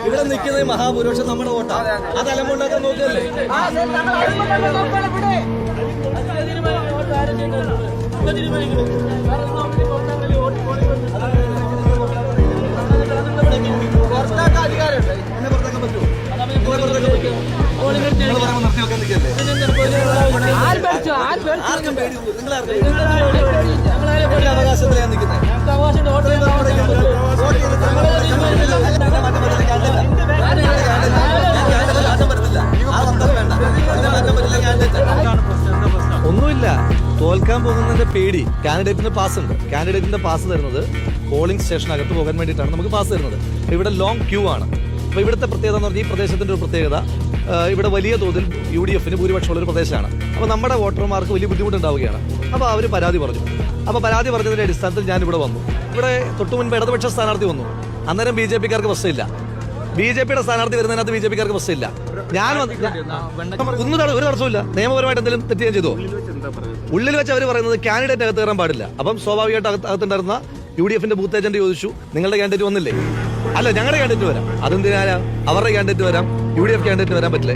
ഇവിടെ നിൽക്കുന്ന മഹാപുരുഷൻ നമ്മുടെ വോട്ടാ അത് അലമ്പുണ്ടാക്കാൻ നോക്കല്ലേ. അവകാശത്തിലാണ് നിൽക്കുന്നത്. ഒന്നുമില്ല, തോൽക്കാൻ പോകുന്നതിന്റെ പേടി. കാൻഡിഡേറ്റിന് പാസ് ഉണ്ട്. കാൻഡിഡേറ്റിന്റെ പാസ് തരുന്നത് പോളിംഗ് സ്റ്റേഷനകത്ത് പോകാൻ വേണ്ടിയിട്ടാണ് നമുക്ക് പാസ് തരുന്നത്. ഇവിടെ ലോങ് ക്യൂ ആണ്. അപ്പോൾ ഇവിടുത്തെ പ്രത്യേകത എന്ന് പറഞ്ഞാൽ ഈ പ്രദേശത്തിന്റെ ഒരു പ്രത്യേകത, ഇവിടെ വലിയ തോതിൽ UDFന് ഭൂരിപക്ഷമുള്ളൊരു പ്രദേശമാണ്. അപ്പോൾ നമ്മുടെ വോട്ടർമാർക്ക് വലിയ ബുദ്ധിമുട്ടുണ്ടാവുകയാണ്. അപ്പോൾ അവർ പരാതി പറഞ്ഞു. അപ്പോൾ പരാതി പറഞ്ഞതിന്റെ അടിസ്ഥാനത്തിൽ ഞാൻ ഇവിടെ വന്നു. ഇവിടെ തൊട്ടു മുൻപ് ഇടതുപക്ഷ സ്ഥാനാർത്ഥി വന്നു. അന്നേരം BJPക്കാർക്ക് ബസ്സില്ല. BJPയുടെ സ്ഥാനാർത്ഥി വരുന്നതിനകത്ത് BJPക്കാർക്ക് ബസ്സില്ല. ഞാൻ ഒരു തടസ്സമില്ല. നിയമപരമായിട്ട് എന്തെങ്കിലും തെറ്റ് ഞാൻ ചെയ്തോ? ഉള്ളിൽ വെച്ച് അവർ പറയുന്നത് കാൻഡിഡേറ്റ് അകത്ത് കയറാൻ പാടില്ല. അപ്പം സ്വാഭാവികമായിട്ട് അകത്തുണ്ടായിരുന്ന UDFന്റെ ബൂത്ത് ഏജന്റ് ചോദിച്ചു, നിങ്ങളുടെ കാൻഡിഡേറ്റ് വന്നില്ലേ? അല്ല, ഞങ്ങളുടെ കാൻഡിഡേറ്റ് വരാം. അതെന്തിനാ? അവരുടെ കാൻഡിഡേറ്റ് വരാം, UDF കാൻഡിഡേറ്റ് വരാൻ പറ്റില്ല.